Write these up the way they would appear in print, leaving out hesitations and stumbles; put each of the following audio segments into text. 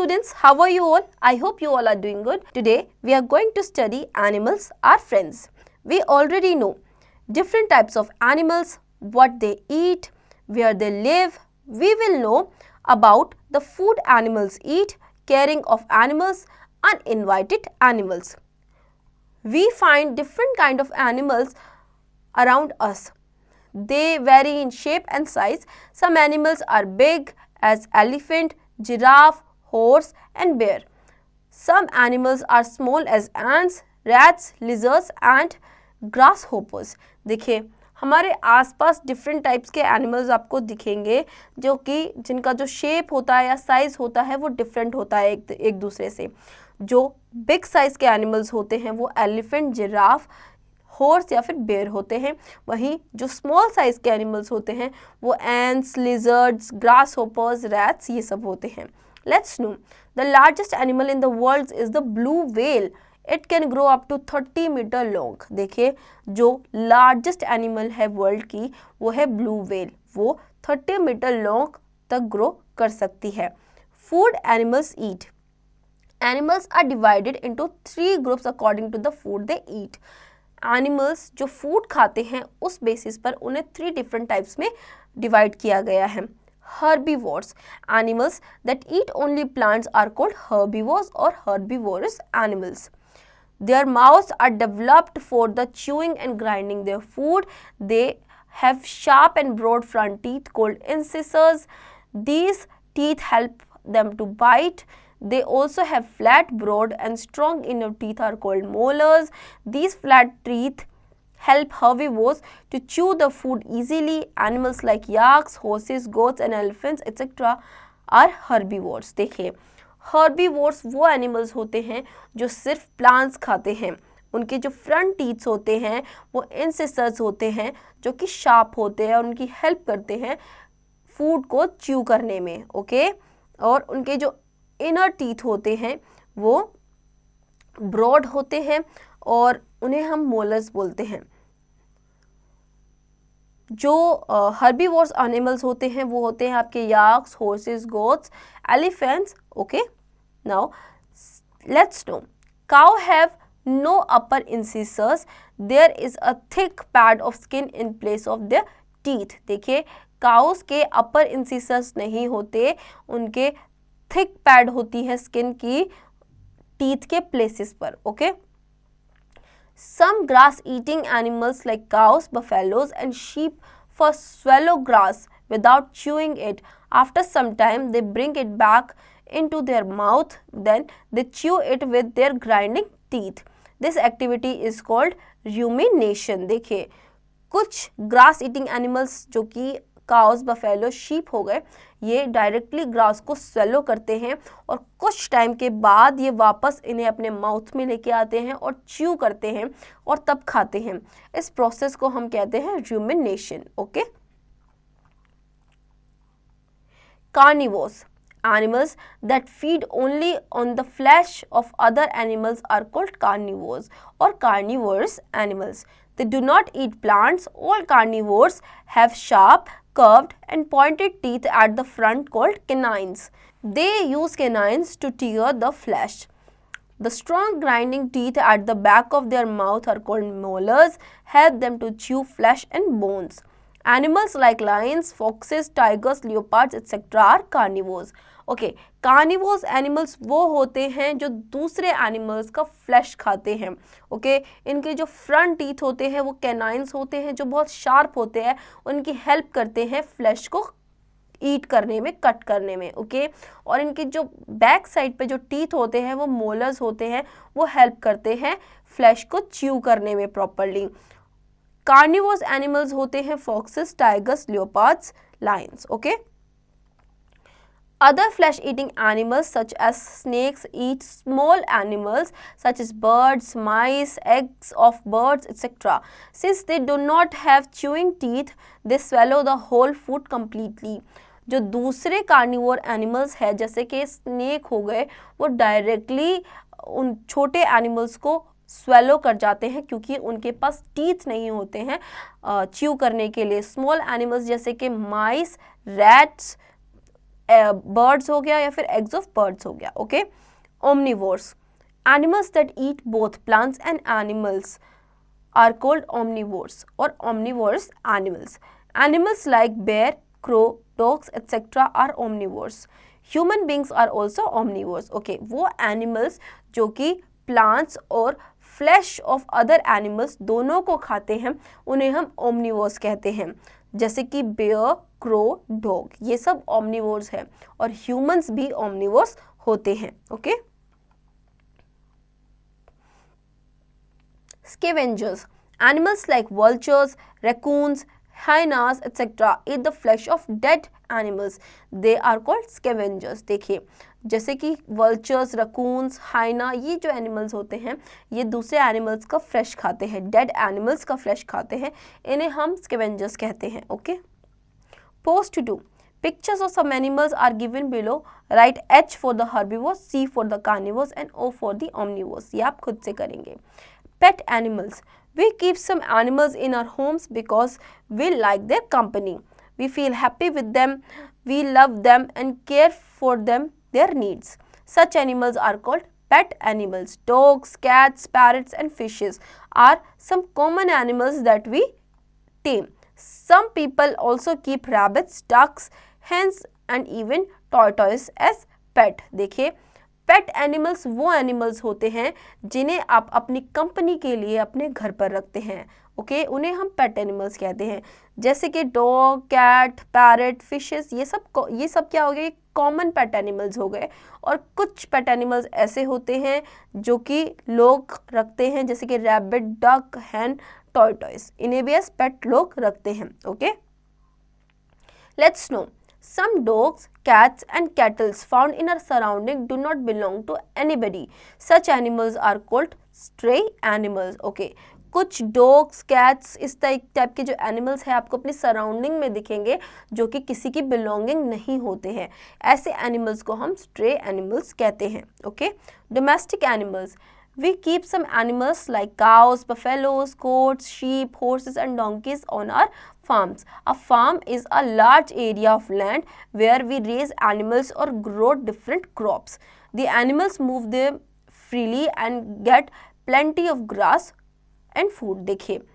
students, how are you all? I hope you all are doing good. Today we are going to study animals are friends. We already know different types of animals, what they eat, where they live. We will know about the food animals eat, caring of animals, uninvited animals. We find different kind of animals around us. They vary in shape and size. Some animals are big as elephant, giraffe, horse and bear. Some animals are small as ants, rats, lizards and grasshoppers. देखिए हमारे आसपास different types के animals आपको दिखेंगे जो कि जिनका जो शेप होता है या साइज़ होता है वो डिफरेंट होता है एक दूसरे से. जो बिग साइज़ के एनिमल्स होते हैं वो एलिफेंट, जिराफ, हॉर्स या फिर बेयर होते हैं. वहीं जो स्मॉल साइज़ के एनिमल्स होते हैं वो ants, lizards, grasshoppers, rats ये सब होते हैं. Let's know the largest animal in the world is the blue whale. It can grow up to 30 meter long. देखिए जो लार्जेस्ट एनिमल है वर्ल्ड की वो है ब्लू व्हेल. वो 30 मीटर लॉन्ग तक ग्रो कर सकती है. Food animals eat. Animals are divided into 3 groups according to the food they eat. Animals जो food खाते हैं उस basis पर उन्हें 3 different types में divide किया गया है. Herbivores. Animals that eat only plants are called herbivores or herbivorous animals. Their mouths are developed for the chewing and grinding their food. They have sharp and broad front teeth called incisors. These teeth help them to bite. They also have flat, broad and strong inner teeth are called molars. These flat teeth help herbivores to chew the food easily. Animals like yaks, horses, goats and elephants etc. are herbivores. देखिए herbivores वो animals होते हैं जो सिर्फ plants खाते हैं. उनके जो front teeth होते हैं वो incisors होते हैं जो कि sharp होते हैं और उनकी help करते हैं food को chew करने में. ओके और उनके जो इनर टीथ होते हैं वो ब्रॉड होते हैं और उन्हें हम मोलर्स बोलते हैं. जो हर्बीवोर्स एनिमल्स होते हैं वो होते हैं आपके yaks, horses, goats, elephants. Okay now let's know. Cow have no upper incisors. There is a thick pad of skin in place of their teeth. देखिए काउस के अपर इंसिसर्स नहीं होते, उनके थिक पैड होती है स्किन की टीथ के places पर. Okay some grass eating animals like cows, buffaloes and sheep first swallow grass without chewing it. After some time they bring it back into their mouth, then they chew it with their grinding teeth. This activity is called rumination. देखिए कुछ grass eating animals जो कि cows, buffalo, sheep हो गए, ये directly grass को swallow करते हैं और कुछ टाइम के बाद ये वापस इन्हें अपने माउथ में लेके आते हैं और च्यू करते हैं और तब खाते हैं. इस प्रोसेस को हम कहते हैं rumination. Okay carnivores. Animals that feed only on the flesh of other animals are called carnivores or carnivorous animals. They do not eat plants. All carnivores have sharp, curved and pointed teeth at the front called canines. They use canines to tear the flesh. The strong grinding teeth at the back of their mouth are called molars, help them to chew flesh and bones. Animals like lions, foxes, tigers, leopards etc. are carnivores. Okay carnivores animals वो होते हैं जो दूसरे animals का flash खाते हैं. Okay इनके जो फ्रंट टीथ होते हैं वो कैनाइंस होते हैं जो बहुत शार्प होते हैं, उनकी हेल्प करते हैं फ्लैश को ईट करने में, कट करने में. ओके और इनके जो बैक साइड पे जो टीथ होते हैं वो मोलर्स होते हैं, वो हेल्प करते हैं फ्लैश को च्यू करने में प्रॉपरली. कार्निवोर्स एनिमल्स होते हैं foxes, tigers, leopards, Lions. Okay Other flesh-eating animals such as snakes eat small animals such as birds, mice, eggs of birds, etc. Since they do not have chewing teeth, they swallow the whole food completely. जो दूसरे carnivore animals है जैसे कि snake हो गए, वो directly उन छोटे एनिमल्स को स्वेलो कर जाते हैं क्योंकि उनके पास टीथ नहीं होते हैं च्यू करने के लिए. स्मॉल एनिमल्स जैसे कि माइस, रैट्स, बर्ड्स हो गया या फिर एग्स ऑफ बर्ड्स हो गया. Okay. Omnivores, animals that eat both plants and animals are called omnivores or omnivorous animals. Animals like bear, crow, dogs, etc. are omnivores. Human beings are also omnivores. Okay, वो animals जो कि plants और flesh of other animals दोनों को खाते हैं उन्हें हम omnivores कहते हैं. जैसे कि bear, crow, dog, ये सब omnivores हैं और humans भी omnivores होते हैं. Okay. Scavengers, animals like vultures, raccoons, hyenas, etc. eat the flesh of dead animals. They are called scavengers. देखिए जैसे कि vultures, raccoons, hyena, ये जो animals होते हैं ये दूसरे animals का flesh खाते हैं, dead animals का flesh खाते हैं, इन्हें हम scavengers कहते हैं. Okay. Post 2. Pictures of some animals are given below. Write H for the herbivores, C for the carnivores and O for the omnivores. ये आप खुद से करेंगे. Pet animals. We keep some animals in our homes because we like their company. We feel happy with them. We love them and care for them, their needs. Such animals are called pet animals. Dogs, cats, parrots and fishes are some common animals that we tame. Some people also keep rabbits, ducks, hens and even tortoise as pet. देखिए pet animals वो animals होते हैं जिन्हें आप अपनी company के लिए अपने घर पर रखते हैं. ओके, उन्हें हम पेट एनिमल्स कहते हैं. जैसे कि डॉग, कैट, पैरट, फिशेस, ये सब क्या हो गए, कॉमन पेट एनिमल्स हो गए. और कुछ पेट एनिमल्स ऐसे होते हैं जो कि लोग रखते हैं जैसे कि रैबिट, डक, हैन, टॉर्टॉइस, इन्हें भी एज पेट लोग रखते हैं. Okay, let's no. Some dogs, cats and cattle found in our surrounding do not belong to anybody. Such animals are called stray animals. Okay. कुछ डॉग्स, कैट्स, इस टाइप के जो animals हैं आपको अपनी सराउंडिंग में दिखेंगे जो कि किसी की बिलोंगिंग नहीं होते हैं. ऐसे एनिमल्स को हम स्ट्रे एनिमल्स कहते हैं. Okay. Domestic animals. We keep some animals like cows, buffaloes, goats, sheep, horses and donkeys on our farms. A farm is a large area of land where we raise animals or grow different crops. The animals move them freely and get plenty of grass and food. देखिए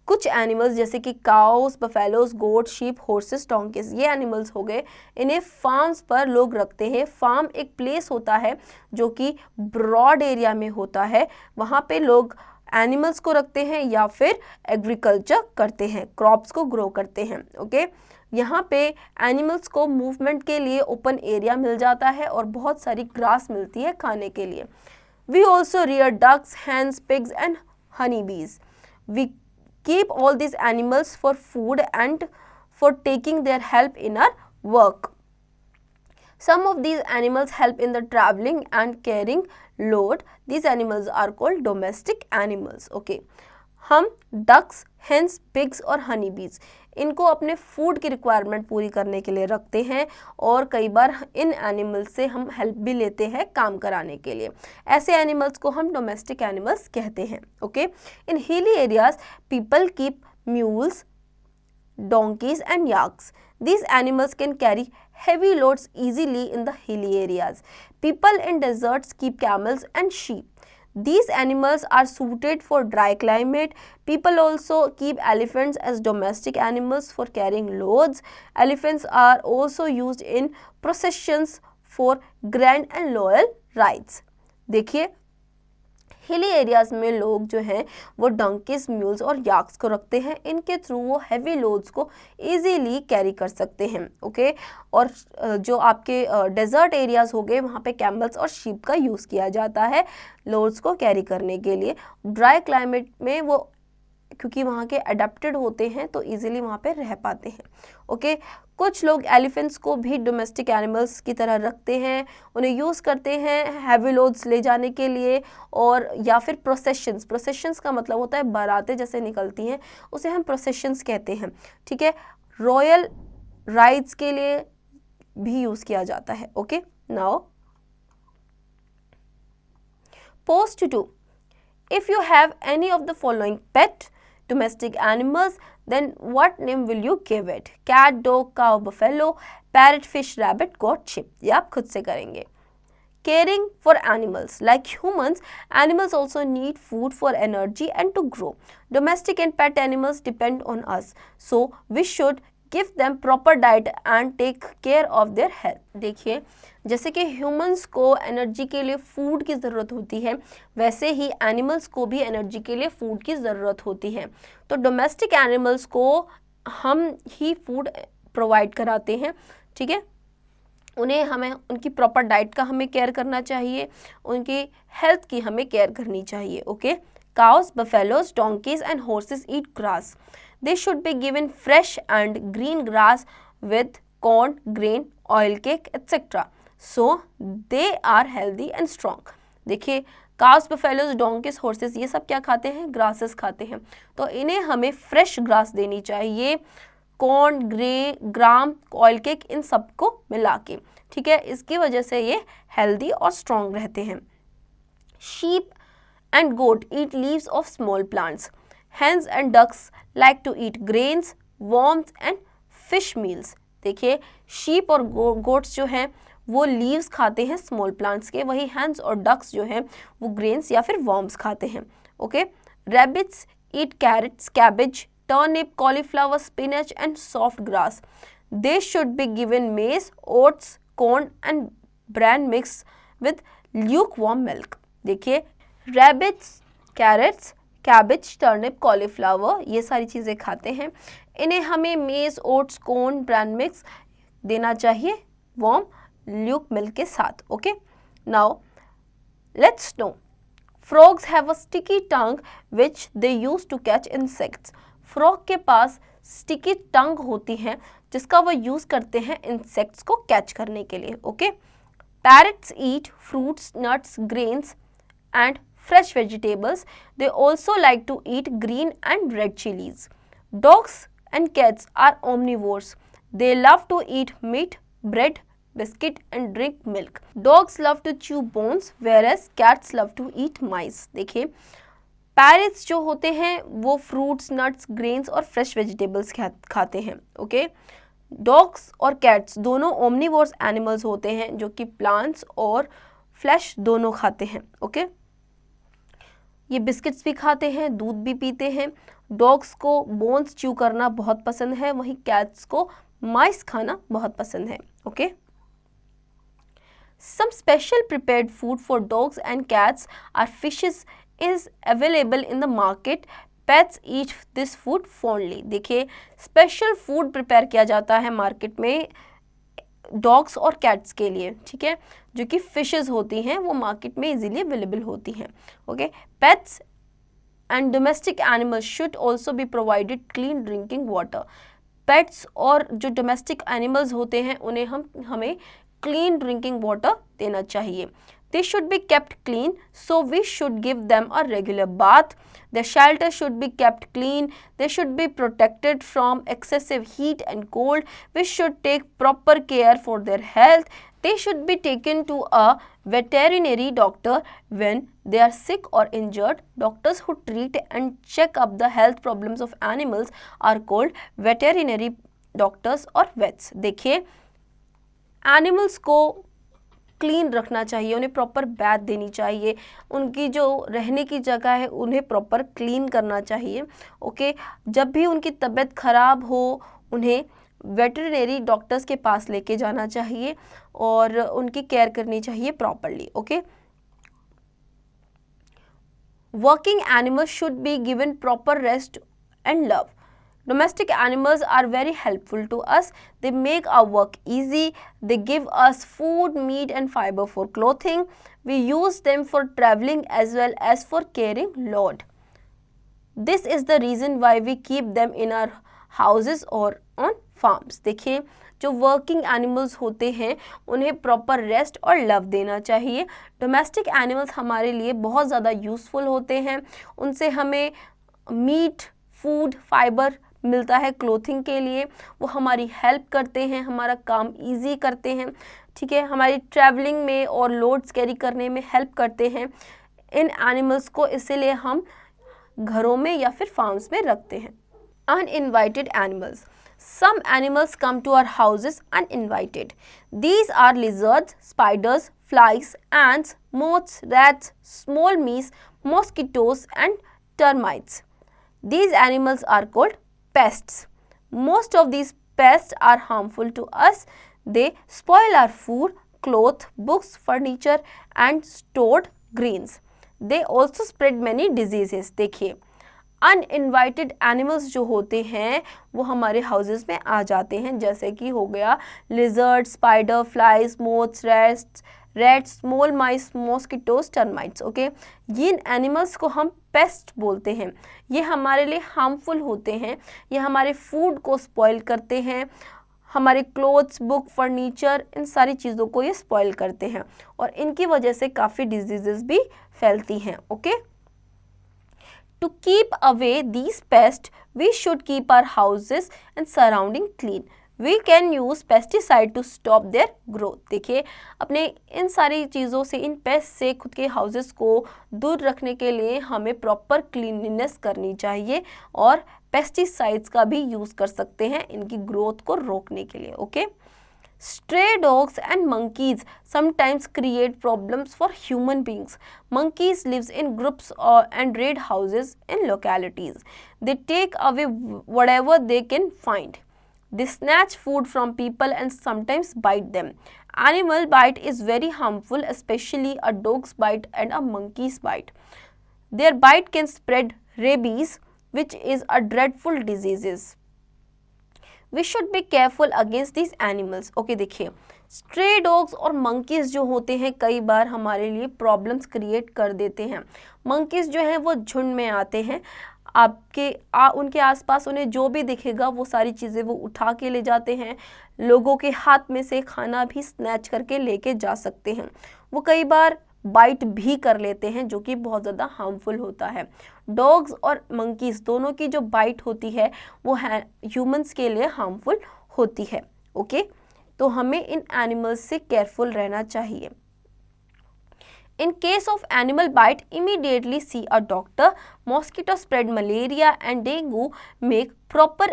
कुछ animals जैसे कि cows, buffaloes, गोट, sheep, horses, donkey's, ये animals हो गए, इन्हें farms पर लोग रखते हैं. फार्म एक प्लेस होता है जो कि ब्रॉड एरिया में होता है, वहाँ पे लोग एनिमल्स को रखते हैं या फिर एग्रीकल्चर करते हैं, क्रॉप्स को ग्रो करते हैं. ओके, यहाँ पे एनिमल्स को मूवमेंट के लिए ओपन एरिया मिल जाता है और बहुत सारी ग्रास मिलती है खाने के लिए. We also rear ducks, hens, pigs and honey bees. We keep all these animals for food and for taking their help in our work. Some of these animals help in the traveling and carrying load. These animals are called domestic animals. Okay. हम ducks, hence, pigs और हनी बीज इनको अपने food की requirement पूरी करने के लिए रखते हैं और कई बार इन एनिमल्स से हम हेल्प भी लेते हैं काम कराने के लिए. ऐसे एनिमल्स को हम डोमेस्टिक एनिमल्स कहते हैं. Okay. In hilly areas people keep mules, donkeys and yaks. These animals can carry heavy loads easily in the hilly areas. People in deserts keep camels and sheep. These animals are suited for dry climate. People also keep elephants as domestic animals for carrying loads. Elephants are also used in processions for grand and royal rides. देखिए hilly areas में लोग जो हैं वो donkeys, mules और याक्स को रखते हैं. इनके थ्रू वो हैवी लोड्स को इजीली कैरी कर सकते हैं. ओके. और जो आपके डेजर्ट एरियाज़ हो गए वहाँ पे कैमल्स और शीप का यूज़ किया जाता है लोड्स को कैरी करने के लिए. ड्राई क्लाइमेट में वो क्योंकि वहाँ के अडेप्टेड होते हैं तो इजीली वहाँ पे रह पाते हैं. ओके. कुछ लोग एलिफेंट्स को भी डोमेस्टिक एनिमल्स की तरह रखते हैं, उन्हें यूज़ करते हैं हैवी लोड्स ले जाने के लिए और या फिर प्रोसेशंस का मतलब होता है बारातें जैसे निकलती हैं उसे हम प्रोसेशंस कहते हैं. ठीक है. रॉयल राइड्स के लिए भी यूज़ किया जाता है. Okay. Now post 2. If you have any of the following pet, domestic animals, then what name will you give it? Cat, dog, cow, buffalo, parrot, fish, rabbit, goat, sheep. ये आप खुद से करेंगे. Caring for animals. Like humans, animals also need food for energy and to grow. Domestic and pet animals depend on us, so we should give them proper diet and take care of their health. देखिए, जैसे कि humans को energy के लिए food की ज़रूरत होती है, वैसे ही एनिमल्स को भी एनर्जी के लिए फूड की ज़रूरत होती है. तो डोमेस्टिक एनिमल्स को हम ही फूड प्रोवाइड कराते हैं. ठीक है, हमें उनकी प्रॉपर डाइट का हमें केयर करना चाहिए, उनकी हेल्थ की हमें केयर करनी चाहिए. Okay. Cows, buffaloes, donkeys and horses eat grass. They should be given fresh and green grass with corn, grain, oil cake, etc. So they are healthy and strong. देखिए, cows, buffaloes, donkey's, horses ये सब क्या खाते हैं? Grasses खाते हैं. तो इन्हें हमें फ्रेश ग्रास देनी चाहिए, कॉर्न, ग्राम, ऑयल केक, इन सबको मिला के. ठीक है, इसकी वजह से ये हेल्दी और स्ट्रॉन्ग रहते हैं. Sheep and goat eat leaves of small plants. Hens and ducks like to eat grains, worms and fish meals. देखिए, sheep और goats जो हैं वो leaves खाते हैं small plants के, वही hens और ducks जो हैं वो grains या फिर worms खाते हैं. Okay? Rabbits eat carrots, cabbage, turnip, cauliflower, spinach and soft grass. They should be given maize, oats, corn and bran mixed with lukewarm milk. देखिए, rabbits, carrots, cabbage, turnip, cauliflower ये सारी चीज़ें खाते हैं. इन्हें हमें मेज, ओट्स, कॉर्न, ब्रांड मिक्स देना चाहिए वार्म ल्यूक मिल्क के साथ. Okay. Now let's know. Frogs have a sticky tongue which they use to catch insects. Frog के पास स्टिकी टंग होती है जिसका वो यूज़ करते हैं इंसेक्ट्स को कैच करने के लिए. Okay. Parrots eat fruits, nuts, grains and fresh vegetables. They also like to eat green and red chilies. Dogs and cats are omnivores. They love to eat meat, bread, biscuit and drink milk. Dogs love to chew bones whereas cats love to eat mice. देखिए, parrots जो होते हैं वो fruits, nuts, grains और fresh vegetables खाते हैं. Okay. Dogs और cats दोनों ओमनीवोर्स एनिमल्स होते हैं जो कि प्लांट्स और फ्लैश दोनों खाते हैं. ओके. ये बिस्किट्स भी खाते हैं, दूध भी पीते हैं. डॉग्स को बोन्स च्यू करना बहुत पसंद है, वहीं कैट्स को माइस खाना बहुत पसंद है. Okay. Some special prepared food for dogs and cats are fishes is available in the market. Pets eat this food fondly. देखिए, स्पेशल फूड प्रिपेयर किया जाता है मार्केट में डॉग्स और कैट्स के लिए. ठीक है, जो कि फिशेस होती हैं वो मार्केट में इजीली अवेलेबल होती हैं. Okay. Pets and domestic animals should also be provided clean drinking water. Pets और जो डोमेस्टिक एनिमल्स होते हैं उन्हें हमें क्लीन ड्रिंकिंग वाटर देना चाहिए. They should be kept clean, so we should give them a regular bath. Their shelter should be kept clean. They should be protected from excessive heat and cold. We should take proper care for their health. They should be taken to a veterinary doctor when they are sick or injured. Doctors who treat and check up the health problems of animals are called veterinary doctors or vets. देखिए, animals को clean रखना चाहिए, उन्हें proper बैथ देनी चाहिए, उनकी जो रहने की जगह है उन्हें प्रॉपर क्लीन करना चाहिए. ओके. जब भी उनकी तबीयत ख़राब हो उन्हें वेटरनरी डॉक्टर्स के पास लेके जाना चाहिए और उनकी केयर करनी चाहिए properly. Okay. Working animals should be given proper rest and love. Domestic animals are very helpful to us. They make our work easy. They give us food, meat and fiber for clothing. We use them for traveling as well as for carrying load. This is the reason why we keep them in our houses or on farms. देखिए, जो working animals होते हैं उन्हें proper rest और love देना चाहिए. Domestic animals हमारे लिए बहुत ज़्यादा यूज़फुल होते हैं. उनसे हमें मीट, फूड, फाइबर मिलता है क्लोथिंग के लिए. वो हमारी हेल्प करते हैं, हमारा काम इजी करते हैं. ठीक है, हमारी ट्रैवलिंग में और लोड्स कैरी करने में हेल्प करते हैं इन एनिमल्स को. इसीलिए हम घरों में या फिर फार्म्स में रखते हैं। Uninvited animals. Some animals come to our houses uninvited. These are lizards, spiders, flies, ants, moths, rats, small mice, mosquitoes and termites. These animals are called pests. Most of these pests are harmful to us. They spoil our food, clothes, books, furniture and stored grains. They also spread many diseases. देखिए, uninvited animals जो होते हैं वो हमारे houses में आ जाते हैं, जैसे कि हो गया lizard, spider, flies, moths, rats, small mice, mosquitoes, termites. Okay, इन एनिमल्स को हम पेस्ट बोलते हैं। ये हमारे लिए हार्मफुल होते हैं, ये हमारे फूड को स्पॉइल करते हैं, हमारे क्लोथ्स, बुक, फर्नीचर, इन सारी चीज़ों को ये स्पॉइल करते हैं और इनकी वजह से काफ़ी डिजीजेस भी फैलती हैं। Okay, To keep away these pests, we should keep our houses and surrounding clean. We can use pesticide to stop their growth. देखिए, अपने इन सारी चीज़ों से, इन पेस्ट से खुद के हाउसेस को दूर रखने के लिए हमें प्रॉपर क्लीनलीनेस करनी चाहिए और पेस्टिसाइड्स का भी यूज़ कर सकते हैं इनकी ग्रोथ को रोकने के लिए। Okay, Stray dogs and monkeys sometimes create problems for human beings. Monkeys live in groups and raid houses in localities. They take away whatever they can find. They snatch food from people and sometimes bite them. Animal bite is very harmful, especially a dog's bite and a monkey's bite. Their bite can spread rabies, which is a dreadful disease. We should be careful against these animals. Okay, देखिए, stray dogs और monkeys जो होते हैं कई बार हमारे लिए problems create कर देते हैं। मंकीज़ जो हैं वो झुंड में आते हैं, उनके आसपास उन्हें जो भी दिखेगा वो सारी चीज़ें वो उठा के ले जाते हैं, लोगों के हाथ में से खाना भी स्नैच करके लेके जा सकते हैं। वो कई बार बाइट भी कर लेते हैं जो कि बहुत ज़्यादा हार्मफुल होता है। डॉग्स और मंकीज़ दोनों की जो बाइट होती है वो ह्यूमंस के लिए हार्मफुल होती है। ओके, तो हमें इन एनिमल्स से केयरफुल रहना चाहिए। In case of animal bite, immediately see a doctor. Mosquito spread malaria and dengue. Make proper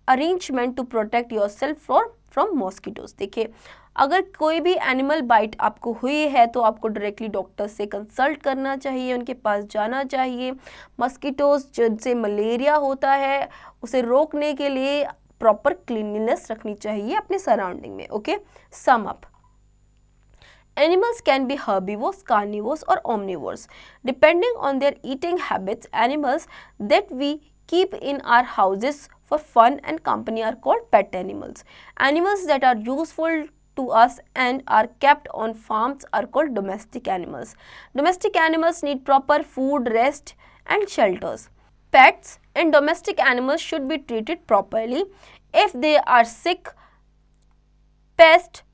arrangement to protect yourself from mosquitoes. देखिए, अगर कोई भी एनिमल बाइट आपको हुई है तो आपको डायरेक्टली डॉक्टर से कंसल्ट करना चाहिए, उनके पास जाना चाहिए। मस्कीटोज जिनसे मलेरिया होता है उसे रोकने के लिए प्रॉपर क्लीनलीनेस रखनी चाहिए अपने सराउंडिंग में। Okay, sum up, animals can be herbivores, carnivores or omnivores. Depending on their eating habits, animals that we keep in our houses for fun and company are called pet animals. Animals that are useful to us and are kept on farms are called domestic animals. Domestic animals need proper food, rest and shelters. Pets and domestic animals should be treated properly. If they are sick, pests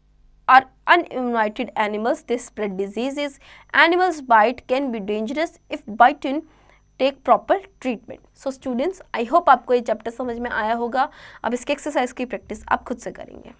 are uninvited animals, they spread diseases. Animals bite can be dangerous if bitten. Take proper treatment. So students, I hope आपको ये chapter समझ में आया होगा। अब इसके exercise की practice आप खुद से करेंगे।